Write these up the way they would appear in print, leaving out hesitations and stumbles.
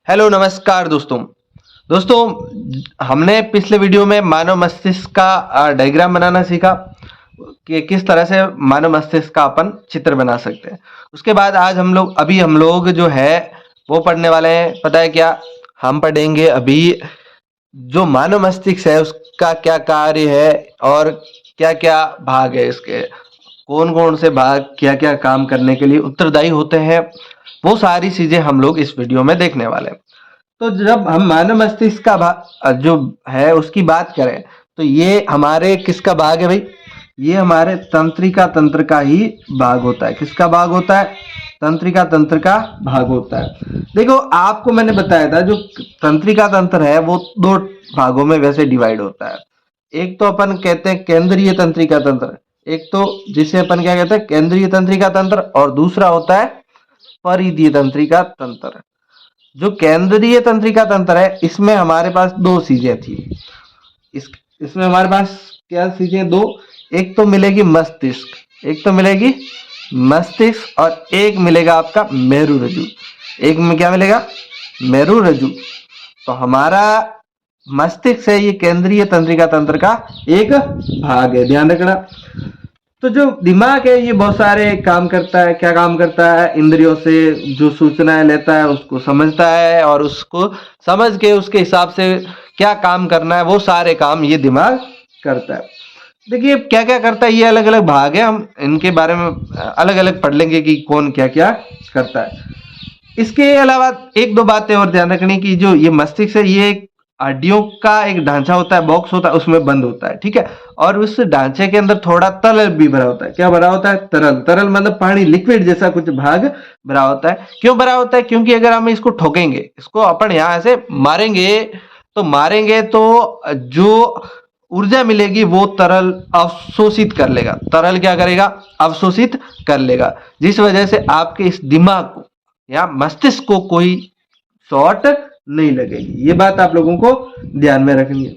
Hello नमस्कार दोस्तों। हमने पिछले वीडियो में मानव मस्तिष्क का डायग्राम बनाना सीखा कि किस तरह से मानव मस्तिष्क का अपन चित्र बना सकते हैं। उसके बाद आज हम लोग जो है वो पढ़ने वाले हैं। पता है क्या हम पढ़ेंगे अभी? जो मानव मस्तिष्क है उसका क्या कार्य है और क्या क्या भाग है इसके, कौन कौन से भाग क्या क्या काम करने के लिए उत्तरदायी होते हैं, वो सारी चीजें हम लोग इस वीडियो में देखने वाले हैं। तो जब हम मानव मस्तिष्क का जो है उसकी बात करें तो ये हमारे किसका भाग है भाई? ये हमारे तंत्रिका तंत्र का ही भाग होता है। किसका भाग होता है? तंत्रिका तंत्र का भाग होता है। देखो आपको मैंने बताया था जो तंत्रिका तंत्र है वो दो भागों में वैसे डिवाइड होता है। एक तो अपन कहते हैं केंद्रीय तंत्रिका तंत्र, एक तो जिसे अपन क्या कहते हैं केंद्रीय तंत्रिका तंत्र, और दूसरा होता है परिधीय तंत्रिका तंत्र। जो केंद्रीय तंत्रिका तंत्र है इसमें हमारे पास दो चीजें थी। इसमें हमारे पास क्या चीजें? दो। एक तो मिलेगी मस्तिष्क, एक तो मिलेगी मस्तिष्क और एक मिलेगा आपका मेरु रज्जु। एक में क्या मिलेगा? मेरु रज्जु। तो हमारा मस्तिष्क है ये केंद्रीय तंत्रिका तंत्र का एक भाग है, ध्यान रखना। तो जो दिमाग है ये बहुत सारे काम करता है। क्या काम करता है? इंद्रियों से जो सूचनाएं लेता है उसको समझता है और उसको समझ के उसके हिसाब से क्या काम करना है वो सारे काम ये दिमाग करता है। देखिए क्या क्या करता है, ये अलग अलग भाग है, हम इनके बारे में अलग अलग पढ़ लेंगे कि कौन क्या क्या करता है। इसके अलावा एक दो बातें और ध्यान रखने की। जो ये मस्तिष्क है ये एक हड्डियों का एक ढांचा होता है, बॉक्स होता है, उसमें बंद होता है, ठीक है। और उस ढांचे के अंदर थोड़ा तरल भी भरा होता है। क्या भरा होता है? तरल। तरल मतलब पानी, लिक्विड जैसा कुछ भाग भरा होता है। क्यों भरा होता है? क्योंकि अगर हम इसको ठोकेंगे, इसको अपन यहां से मारेंगे तो जो ऊर्जा मिलेगी वो तरल अवशोषित कर लेगा। तरल क्या करेगा? अवशोषित कर लेगा, जिस वजह से आपके इस दिमाग को या मस्तिष्क को कोई शॉट नहीं लगेगी। ये बात आप लोगों को ध्यान में रखनी है।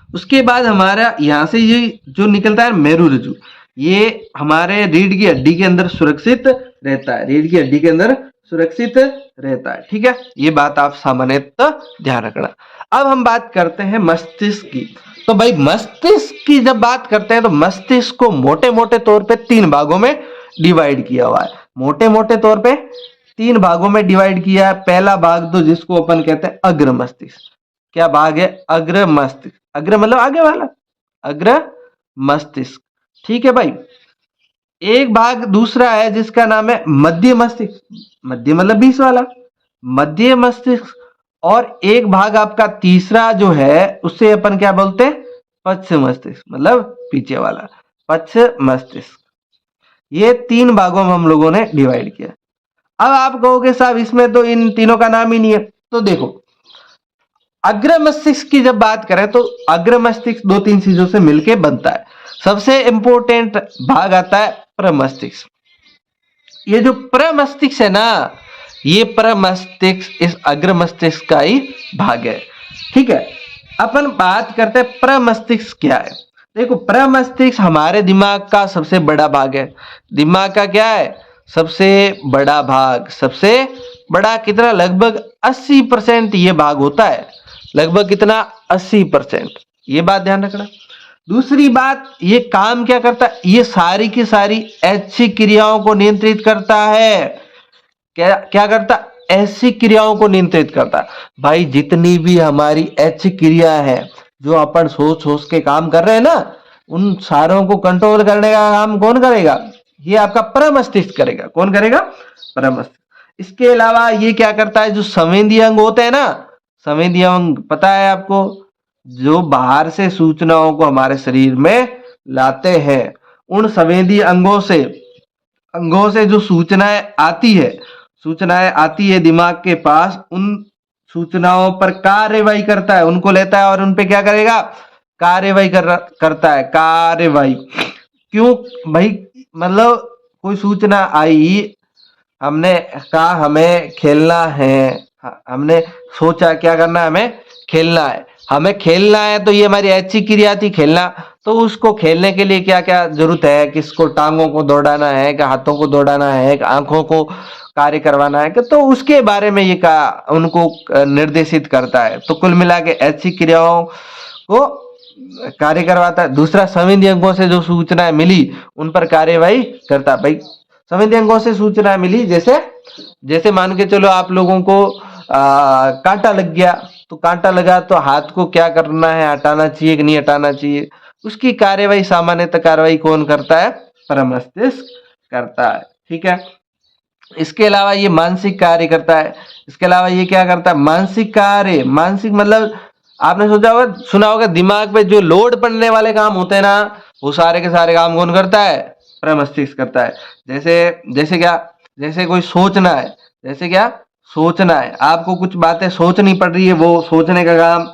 उसके बाद हमारा यहां से ये जो निकलता है मेरु रज्जु, ये हमारे रीढ़ की हड्डी के अंदर सुरक्षित रहता है। रीढ़ की हड्डी के अंदर सुरक्षित रहता है, ठीक है। ये बात आप सामान्यतः ध्यान रखना। अब हम बात करते हैं मस्तिष्क की। तो भाई मस्तिष्क की जब बात करते हैं तो मस्तिष्क को मोटे मोटे तौर पे तीन भागों में डिवाइड किया हुआ है। मोटे मोटे तौर पे तीन भागों में डिवाइड किया है। पहला भाग तो जिसको अपन कहते हैं अग्र मस्तिष्क। क्या भाग है? अग्र मस्तिष्क। अग्र मतलब आगे वाला, अग्र मस्तिष्क, ठीक है भाई। एक भाग दूसरा है जिसका नाम है मध्य मस्तिष्क। मध्य मतलब 20 वाला, मध्य मस्तिष्क। और एक भाग आपका तीसरा जो है उससे अपन क्या बोलते हैं? पश्च मस्तिष्क, मतलब पीछे वाला, पश्च मस्तिष्क। ये तीन भागों में हम लोगों ने डिवाइड किया। अब आप कहोगे साहब इसमें तो इन तीनों का नाम ही नहीं है। तो देखो अग्र मस्तिष्क की जब बात करें तो अग्र मस्तिष्क दो तीन चीजों से मिलकर बनता है। सबसे इंपॉर्टेंट भाग आता है प्रमस्तिष्क। ये जो प्रमस्तिष्क है ना, ये प्रमस्तिष्क इस अग्र मस्तिष्क का ही भाग है, ठीक है। अपन बात करते हैं प्रमस्तिष्क क्या है। देखो प्रमस्तिष्क हमारे दिमाग का सबसे बड़ा भाग है। दिमाग का क्या है? सबसे बड़ा भाग। सबसे बड़ा कितना? लगभग 80% ये भाग होता है। लगभग कितना? 80%। ये बात ध्यान रखना। दूसरी बात, ये काम क्या करता है? ये सारी की सारी ऐच्छिक क्रियाओं को नियंत्रित करता है। क्या क्या करता? ऐसी क्रियाओं को नियंत्रित करता है। भाई जितनी भी हमारी ऐच्छिक क्रिया है, जो अपन सोच सोच के काम कर रहे हैं ना, उन सारों को कंट्रोल करने का काम कौन करेगा? ये आपका प्रमस्तिष्क करेगा। कौन करेगा? प्रमस्तिष्क। इसके अलावा ये क्या करता है? जो संवेदी अंग होते हैं ना, संवेदी अंग पता है आपको, जो बाहर से सूचनाओं को हमारे शरीर में लाते हैं, उन संवेदी अंगों से जो सूचनाएं आती है दिमाग के पास, उन सूचनाओं पर कार्यवाही करता है, उनको लेता है और उन पे क्या करेगा? कार्यवाही करता है। कार्यवाही क्यों भाई? मतलब कोई सूचना आई, हमने कहा हमें खेलना है, हमने सोचा क्या करना है? हमें खेलना है। हमें खेलना है तो ये हमारी ऐच्छिक क्रिया थी, खेलना। तो उसको खेलने के लिए क्या क्या जरूरत है? किसको? टांगों को दौड़ाना है, कि हाथों को दौड़ाना है, कि आंखों को कार्य करवाना है तो उसके बारे में ये का उनको निर्देशित करता है। तो कुल मिला के ऐच्छिक क्रियाओं को कार्य करवाता है। दूसरा, संविधि अंगों से जो सूचनाएं मिली उन पर कार्यवाही करता है। भाई संविधि अंगों से सूचनाएं मिली, जैसे जैसे मान के चलो आप लोगों को कांटा लग गया, तो कांटा लगा तो हाथ को क्या करना है, हटाना चाहिए कि नहीं हटाना चाहिए, उसकी कार्यवाही सामान्यतः कार्यवाही कौन करता है, परमस्तिष्क करता है। ठीक है। इसके अलावा ये मानसिक कार्य करता है। इसके अलावा ये क्या करता है, मानसिक कार्य। मानसिक मतलब आपने सोचा होगा, सुना होगा, दिमाग पे जो लोड पड़ने वाले काम होते हैं ना, वो सारे के सारे काम कौन करता है, प्रमस्तिष्क करता है। जैसे जैसे क्या, जैसे कोई सोचना है, जैसे क्या सोचना है, आपको कुछ बातें सोचनी पड़ रही है, वो सोचने का काम।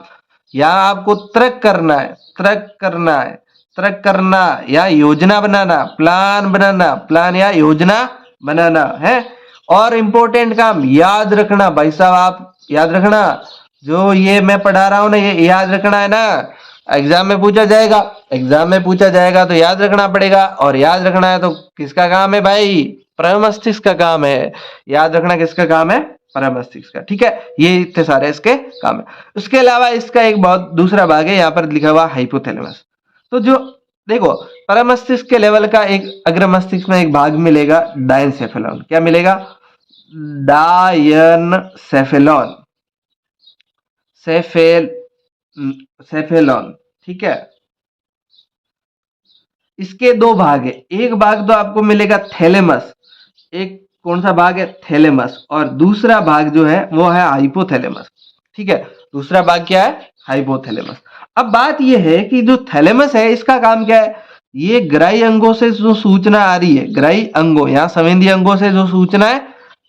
या आपको तर्क करना है, तर्क करना है, तर्क करना, या योजना बनाना, प्लान बनाना, प्लान या योजना बनाना है। और इंपॉर्टेंट काम याद रखना। भाई साहब आप याद रखना, जो ये मैं पढ़ा रहा हूं ना, ये याद रखना है ना, एग्जाम में पूछा जाएगा, एग्जाम में पूछा जाएगा तो याद रखना पड़ेगा। और याद रखना है तो किसका काम है भाई, प्रमस्तिष्क का काम है। याद रखना किसका काम है, प्रमस्तिष्क का। ठीक है, ये इतने सारे इसके काम है। उसके अलावा इसका एक बहुत दूसरा भाग है, यहाँ पर लिखा हुआ हाइपोथैलेमस। तो जो देखो, परमस्तिष्क के लेवल का एक अग्र मस्तिष्क में एक भाग मिलेगा, डायनसेफेलॉन। क्या मिलेगा, डायनसेफेलॉन, सेफेल सेफेलॉन। ठीक है। इसके दो भाग है, एक भाग तो आपको मिलेगा थैलेमस, एक कौन सा भाग है, थैलेमस, और दूसरा भाग जो है वो है हाइपोथैलेमस। ठीक है, दूसरा भाग क्या है, हाइपोथैलेमस। अब बात यह है कि जो थैलेमस है इसका काम क्या है, ये ग्राही अंगों से जो सूचना आ रही है, ग्राही अंगों या संवेदी अंगों से जो सूचनाएं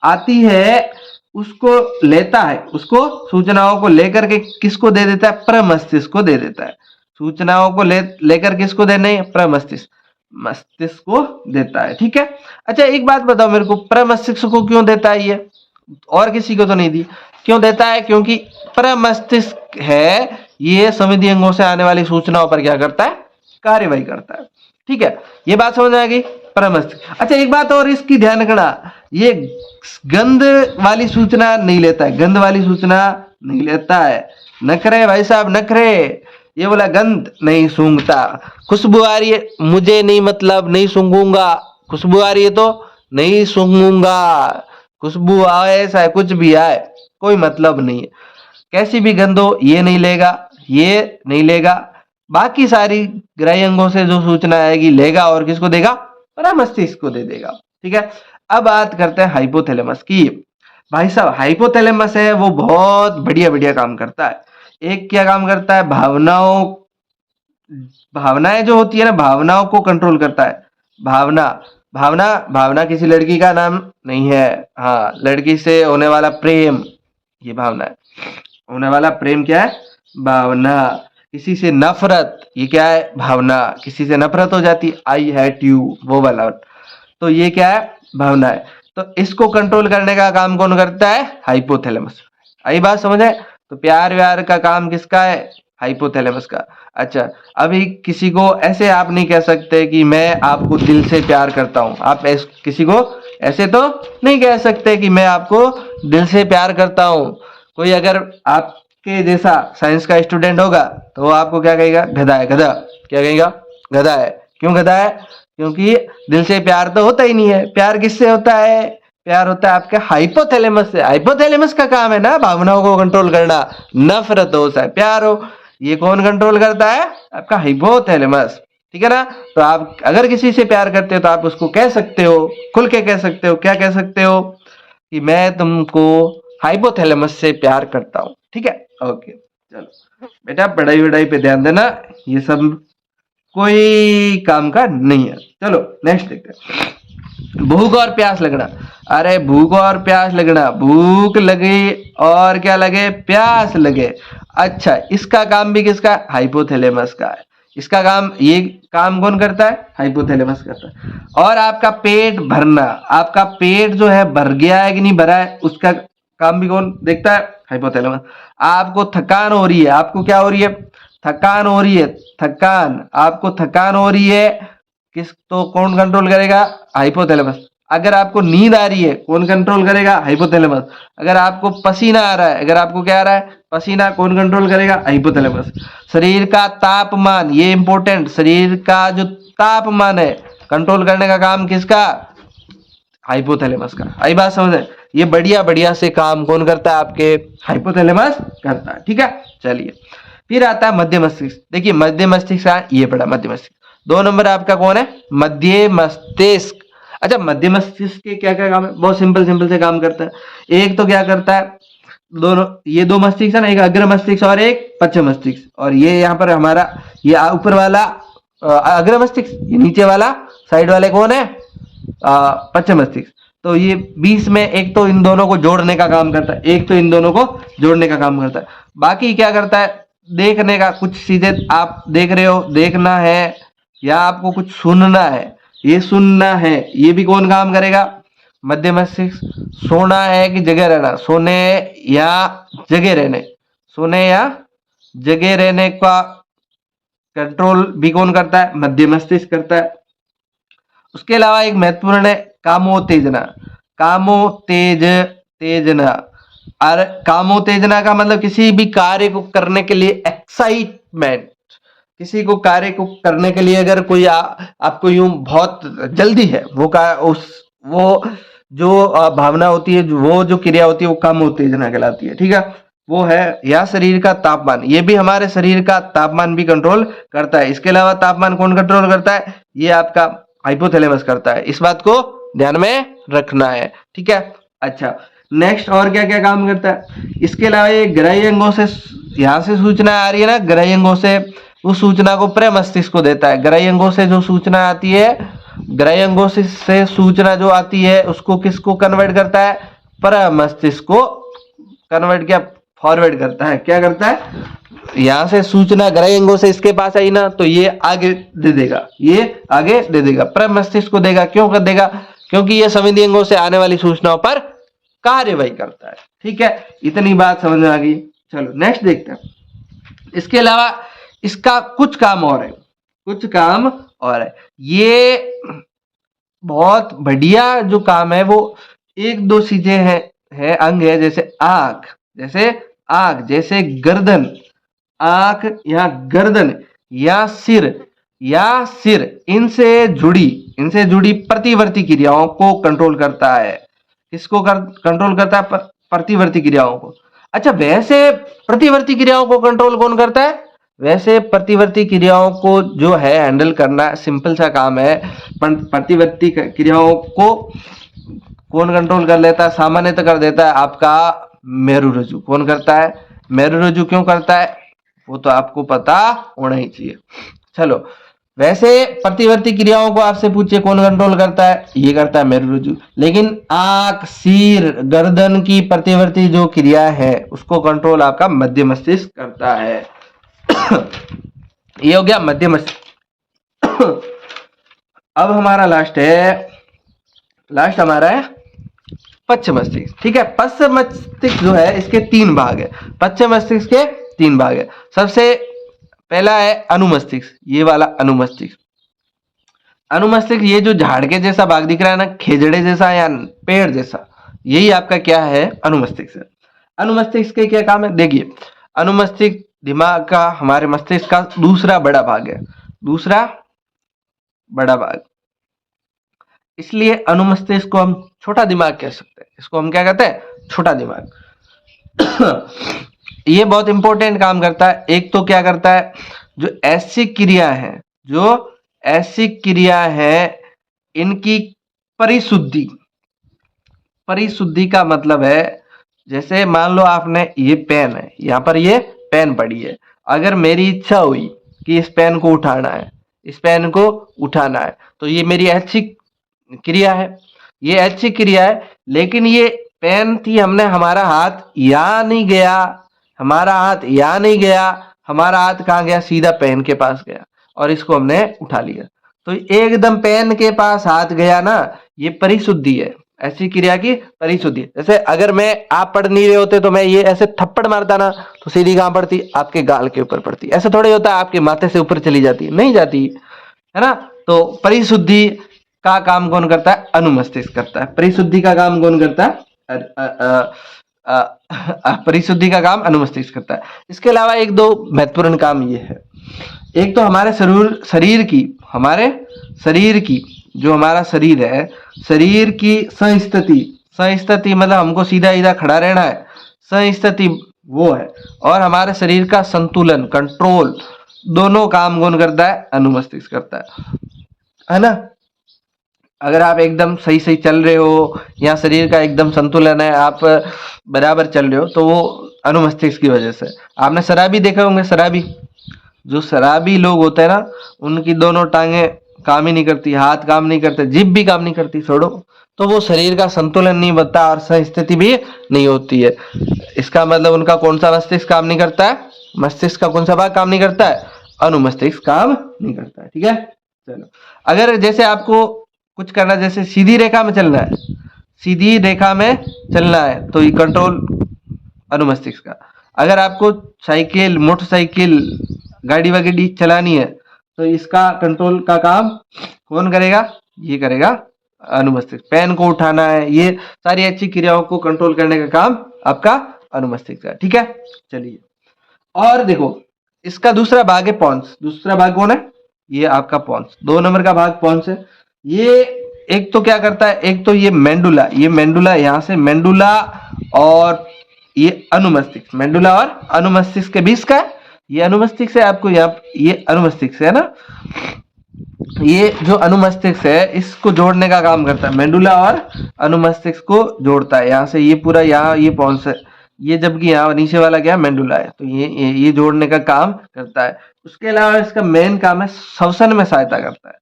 आती है उसको लेता है, उसको सूचनाओं को लेकर के किसको दे देता है, प्रमस्तिष्क को दे देता है। सूचनाओं को लेकर किसको देने, प्रमस्तिष्क, मस्तिष्क को देता है। ठीक है। अच्छा एक बात बताओ मेरे को, प्रमस्तिष्क को क्यों देता है ये, और किसी को तो नहीं दी, क्यों देता है, क्योंकि प्रमस्तिष्क है ये संवेदी अंगों से आने वाली सूचनाओं पर क्या करता है, कार्यवाही करता है। ठीक है, ये बात समझ आ गई, प्रमस्तिष्क। अच्छा एक बात और इसकी ध्यान रखना, ये गंध वाली सूचना नहीं लेता है, गंध वाली सूचना नहीं लेता है। नखरे भाई साहब, नखरे, ये बोला गंध नहीं सूंघता। खुशबू आ रही है, मुझे नहीं मतलब, नहीं सूंघूंगा। खुशबू आ रही है तो नहीं सूंघूंगा। खुशबू आए चाहे कुछ भी आए, कोई मतलब नहीं है। कैसी भी गंध हो ये नहीं लेगा, ये नहीं लेगा। बाकी सारी ग्राही अंगों से जो सूचना आएगी लेगा, और किसको देगा, प्रमस्तिष्क को दे देगा। ठीक है। अब बात करते हैं हाइपोथैलेमस की। भाई साहब हाइपोथैलेमस है वो बहुत बढ़िया बढ़िया काम करता है। एक क्या काम करता है, भावनाओं, भावनाएं जो होती है ना, भावनाओं को कंट्रोल करता है। भावना, भावना, भावना किसी लड़की का नाम नहीं है, हाँ, लड़की से होने वाला प्रेम, ये भावना है। होने वाला प्रेम क्या है, भावना। किसी से नफरत, ये क्या है, भावना। किसी से नफरत हो जाती, आई हेट यू, वो वाला, तो ये क्या है, भावना है। तो इसको कंट्रोल करने का काम कौन करता है, हाइपोथैलेमस। आई बात समझ है। तो प्यार व्यार का काम किसका है, हाइपोथैलेमस का। अच्छा, अभी किसी को ऐसे आप नहीं कह सकते कि मैं आपको दिल से प्यार करता हूं। आप किसी को ऐसे तो नहीं कह सकते कि मैं आपको दिल से प्यार करता हूं। कोई अगर आपके जैसा साइंस का स्टूडेंट होगा तो वो आपको क्या कहेगा, गधा है, गधा। क्या कहेगा, गधा है। क्यों गधा है, क्योंकि दिल से प्यार तो होता ही नहीं है। प्यार किससे होता है, प्यार होता है आपके हाइपोथैलेमस से। हाइपोथैलेमस का काम है ना भावनाओं को कंट्रोल करना, नफरत हो चाहे प्यार हो, ये कौन कंट्रोल करता है, आपका हाइपोथैलेमस। ठीक है ना। तो आप अगर किसी से प्यार करते हो तो आप उसको कह सकते हो, खुल के कह सकते हो, क्या कह सकते हो, कि मैं तुमको हाइपोथैलेमस से प्यार करता हूं। ठीक है, ओके। चलो बेटा पढ़ाई वढ़ाई पे ध्यान देना, ये सब कोई काम का नहीं है। चलो नेक्स्ट देखते हैं, भूख और प्यास लगना। अरे भूख और प्यास लगना, भूख लगे और क्या लगे, प्यास लगे। अच्छा इसका काम भी किसका, हाइपोथैलेमस का है। इसका काम, ये काम कौन करता है, हाइपोथैलेमस करता है। और आपका पेट भरना, आपका पेट जो है भर गया है कि नहीं भरा है, उसका काम भी कौन देखता है, हाइपोथैलेमस। आपको थकान हो रही है, आपको क्या हो रही है, थकान हो रही है, थकान, आपको थकान हो रही है, किस तो कौन कंट्रोल करेगा, हाइपोथैलेमस। अगर आपको नींद आ रही है कौन कंट्रोल करेगा? हाइपोथैलेमस। अगर आपको पसीना आ रहा है, अगर आपको क्या आ रहा है? पसीना, कौन कंट्रोल करेगा? हाइपोथैलेमस। शरीर का तापमान, ये इंपॉर्टेंट, शरीर का जो तापमान है कंट्रोल करने का काम किसका? हाइपोथैलेमस का। आई बात समझ है? ये बढ़िया बढ़िया से काम कौन करता है? आपके हाइपोथैलेमस करता है। ठीक है, चलिए फिर आता है मध्य मस्तिष्क। देखिए मध्य मस्तिष्क का ये पड़ा, मध्य मस्तिष्क। 2 नंबर आपका कौन है? मध्य मस्तिष्क। अच्छा, मध्य मस्तिष्क के क्या क्या काम है? बहुत सिंपल सिंपल से काम करता है। एक तो क्या करता है, दोनों, ये 2 मस्तिष्क है ना, एक अग्र मस्तिष्क और एक पश्चिम मस्तिष्क। और ये यहाँ पर हमारा ये ऊपर वाला अग्र मस्तिष्क, ये नीचे वाला साइड वाले कौन है? पश्चिम मस्तिष्क। तो ये 20 में एक तो इन दोनों को जोड़ने का काम करता है, एक तो इन दोनों को जोड़ने का काम करता है। बाकी क्या करता है? देखने का, कुछ चीजें आप देख रहे हो, देखना है, या आपको कुछ सुनना है, ये सुनना है, ये भी कौन काम करेगा? मध्य मस्तिष्क। सोना है कि जगह रहना? सोने या जगह रहने, सोने या जगह रहने का कंट्रोल भी कौन करता है? मध्य मस्तिष्क करता है। उसके अलावा एक महत्वपूर्ण है कामोत्तेजना। कामोत्तेजना, और कामोत्तेजना का मतलब किसी भी कार्य को करने के लिए एक्साइटमेंट, किसी को कार्य को करने के लिए अगर कोई आपको यूं बहुत जल्दी है, वो जो भावना होती है, वो जो क्रिया होती है, वो कामोत्तेजना कहलाती है। ठीक है, वो है या शरीर का तापमान, ये भी हमारे शरीर का तापमान भी कंट्रोल करता है। इसके अलावा तापमान कौन कंट्रोल करता है? ये आपका हाइपोथैलेमस करता है। इस बात को ध्यान में रखना है। ठीक है, अच्छा नेक्स्ट और क्या क्या काम करता है? इसके अलावा ये ग्राह्य अंगों से, यहाँ से सूचना आ रही है ना, ग्राह्य अंगों से, उस सूचना को प्रमस्तिष्क को देता है। ग्राह्य अंगों से जो सूचना आती है, ग्राह्य अंगों से सूचना जो आती है, उसको किसको कन्वर्ट करता है? प्रमस्तिष्क को कन्वर्ट, क्या फॉरवर्ड करता है, क्या करता है? यहां से सूचना ग्राह्य अंगों से इसके पास आई ना, तो ये आगे दे देगा, ये आगे दे देगा, प्रमस्तिष्क को देगा। क्यों कर देगा? क्योंकि ये संवेदी अंगों से आने वाली सूचनाओं पर कार्यवाही करता है। ठीक है, इतनी बात समझ में आ गई। चलो नेक्स्ट देखते हैं। इसके अलावा इसका कुछ काम और है, कुछ काम और है। ये बहुत बढ़िया जो काम है, वो 1-2 चीजें है अंग है, जैसे आंख, जैसे गर्दन, आंख या गर्दन या सिर, इनसे जुड़ी प्रतिवर्ती क्रियाओं को कंट्रोल करता है। किसको कंट्रोल करता है? प्रतिवर्ती क्रियाओं को। अच्छा, वैसे प्रतिवर्ती क्रियाओं को कंट्रोल कौन करता है? वैसे प्रतिवर्ती क्रियाओं को जो है हैंडल करना सिंपल सा काम है। प्रतिवर्ती क्रियाओं को कौन कंट्रोल कर लेता है? सामान्यतः कर देता है आपका मेरुरज्जु। कौन करता है? मेरुरज्जु। क्यों करता है? वो तो आपको पता होना ही चाहिए। चलो, वैसे प्रतिवर्ती क्रियाओं को आपसे पूछिए कौन कंट्रोल करता है? ये करता है मेरुरज्जु। लेकिन आंख, सिर, गर्दन की प्रतिवर्ती जो क्रिया है, उसको कंट्रोल आपका मध्य मस्तिष्क करता है। ये हो गया मध्य मस्तिष्क। अब हमारा लास्ट हमारा है पश्चिम मस्तिष्क। ठीक है, पश्चिम मस्तिष्क जो है, इसके 3 भाग है। पश्चिम मस्तिष्क के 3 भाग है। सबसे पहला है अनुमस्तिष्क, ये वाला अनुमस्तिष्क। अनुमस्तिष्क, ये जो झाड़ के जैसा भाग दिख रहा है ना, खेजड़े जैसा या पेड़ जैसा, यही आपका क्या है? अनुमस्तिष्क है। अनुमस्तिष्क के क्या काम है? देखिए, अनुमस्तिष्क दिमाग का, हमारे मस्तिष्क का दूसरा बड़ा भाग है, दूसरा बड़ा भाग। इसलिए अनुमस्तिष्क को हम छोटा दिमाग कह सकते हैं। इसको हम क्या कहते हैं? छोटा दिमाग। ये बहुत इंपॉर्टेंट काम करता है। एक तो क्या करता है, जो ऐसी क्रिया है इनकी परिशुद्धि का मतलब है, जैसे मान लो आपने, ये पेन है, यहाँ पर ये पेन पड़ी है। अगर मेरी इच्छा हुई कि इस पेन को उठाना है, तो ये मेरी ऐच्छिक क्रिया है, लेकिन ये पेन थी, हमारा हाथ यहाँ नहीं गया, हमारा हाथ कहाँ गया? सीधा पेन के पास गया, और इसको हमने उठा लिया। तो एकदम पेन के पास हाथ गया ना, ये परिशुद्धि है, ऐसी क्रिया की परिशुद्धि। जैसे अगर आप पढ़ नहीं रहे होते, तो मैं ये ऐसे थप्पड़ मारता ना, तो सीधी कहाँ पड़ती? आपके गाल के ऊपर पड़ती। ऐसे थोड़े होता है आपके माथे से ऊपर चली जाती, नहीं जाती है ना। तो परिशुद्धि का काम कौन करता है? अनुमस्तिष्क करता है। परिशुद्धि का काम कौन करता है? परिशुद्धि का काम अनुमस्तिष्क करता है। इसके अलावा एक दो महत्वपूर्ण काम ये है, एक तो हमारे हमारे शरीर की जो हमारा शरीर है, शरीर की सस्थिति मतलब हमको सीधा सीधा खड़ा रहना है, सस्थिति वो है। और हमारे शरीर का संतुलन, कंट्रोल, दोनों काम कौन करता है? अनुमस्तिष्क करता है ना। अगर आप एकदम सही सही चल रहे हो या शरीर का एकदम संतुलन है, आप बराबर चल रहे हो, तो वो अनुमस्तिष्क की वजह से। आपने शराबी देखा होंगे, जो शराबी लोग होते हैं ना, उनकी दोनों टांगे काम ही नहीं करती, हाथ काम नहीं करते, जिभ भी काम नहीं करती, छोड़ो, तो वो शरीर का संतुलन नहीं बनता और स्थिति भी नहीं होती है। इसका मतलब उनका कौन सा मस्तिष्क काम नहीं करता है? मस्तिष्क का कौन सा भाग काम नहीं करता है? अनुमस्तिष्क काम नहीं करता है। ठीक है, चलो। अगर जैसे आपको कुछ करना, जैसे सीधी रेखा में चलना है, सीधी रेखा में चलना है, तो ये कंट्रोल अनुमस्तिष्क का। अगर आपको साइकिल, मोटरसाइकिल, गाड़ी वगैरह चलानी है, तो इसका कंट्रोल का काम कौन करेगा? ये करेगा अनुमस्तिष्क। पेन को उठाना है, ये सारी अच्छी क्रियाओं को कंट्रोल करने का काम आपका अनुमस्तिष्क का। ठीक है, चलिए। और देखो, इसका दूसरा भाग है पॉन्स। दूसरा भाग कौन है? ये आपका पॉन्स, 2 नंबर का भाग पॉन्स है। ये एक तो क्या करता है, एक तो ये मेंडुला, यहाँ से मेंडुला और ये अनुमस्तिष्क, मेंडुला और अनुमस्तिष्क के बीच का है। ये अनुमस्तिष्क है, आपको यहाँ ये अनुमस्तिष्क है ना, ये जो अनुमस्तिष्क है इसको जोड़ने का काम करता है, मेंडुला और अनुमस्तिष्क को जोड़ता है। यहाँ से ये पूरा, यहाँ ये पॉन्स है, ये जबकि यहाँ नीचे वाला क्या है? मेंडुला है, तो ये जोड़ने का काम करता है। उसके अलावा इसका मेन काम है श्वसन में सहायता करता है।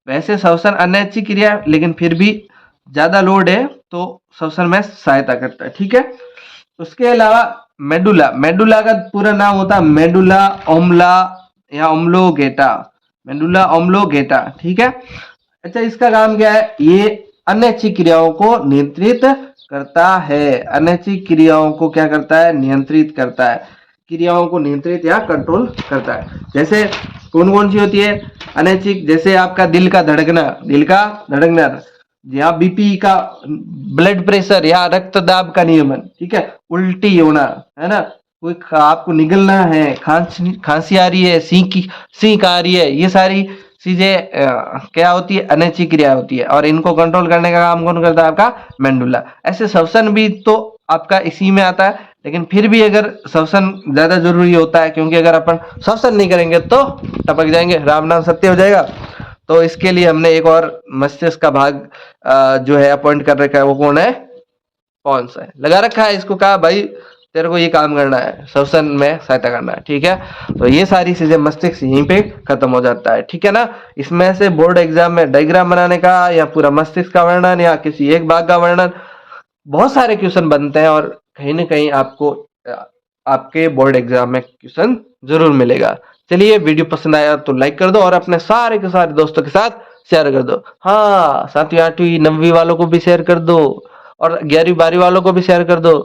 वैसे श्वसन अनैच्छिक क्रिया है, लेकिन फिर भी ज्यादा लोड है तो श्वसन में सहायता करता है। ठीक है, उसके अलावा मेडुला का पूरा नाम होता है मेडुला ओमला या ओम्लोगेटा। ठीक है, अच्छा, इसका काम क्या है? ये अनैच्छिक क्रियाओं को नियंत्रित करता है। अनैच्छिक क्रियाओं को क्या करता है? नियंत्रित करता है, क्रियाओं को नियंत्रित या कंट्रोल करता है। जैसे कौन कौन सी होती है अनैच्छिक? जैसे आपका दिल का धड़कना, या बीपी का, ब्लड प्रेशर या रक्त दाब का नियमन। ठीक है, उल्टी होना, है ना, कोई आपको निगलना है, खांसी आ रही है, सींक आ रही है, ये सारी चीजें क्या होती है? अनैच्छिक क्रिया होती है। और इनको कंट्रोल करने का काम कौन करता है? आपका मेंडुला। ऐसे श्वसन भी तो आपका इसी में आता है, लेकिन फिर भी अगर श्वसन ज्यादा जरूरी होता है, क्योंकि अगर अपन श्वसन नहीं करेंगे तो टपक जाएंगे, राम नाम सत्य हो जाएगा। तो इसके लिए हमने एक और मस्तिष्क का भाग जो है अपॉइंट कर रखा है, वो कौन है? पॉन्स है, लगा रखा है इसको, कहा भाई तेरे को ये काम करना है, श्वसन में सहायता करना है। ठीक है, तो ये सारी चीजें मस्तिष्क यहीं पे खत्म हो जाता है। ठीक है ना। इसमें से बोर्ड एग्जाम में डायग्राम बनाने का या पूरा मस्तिष्क का वर्णन या किसी एक भाग का वर्णन, बहुत सारे क्वेश्चन बनते हैं, और कहीं ना कहीं आपको आपके बोर्ड एग्जाम में क्वेश्चन जरूर मिलेगा। चलिए, वीडियो पसंद आया तो लाइक कर दो और अपने सारे के सारे दोस्तों के साथ शेयर कर दो। हाँ, 7वीं 8वीं 9वीं वालों को भी शेयर कर दो और 11वीं 12वीं वालों को भी शेयर कर दो,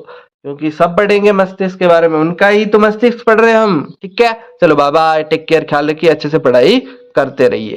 क्योंकि सब पढ़ेंगे मस्तिष्क के बारे में, उनका ही तो मस्तिष्क पढ़ रहे हैं हम। ठीक है, चलो बाय बाय, टेक केयर, ख्याल रखिए, अच्छे से पढ़ाई करते रहिए।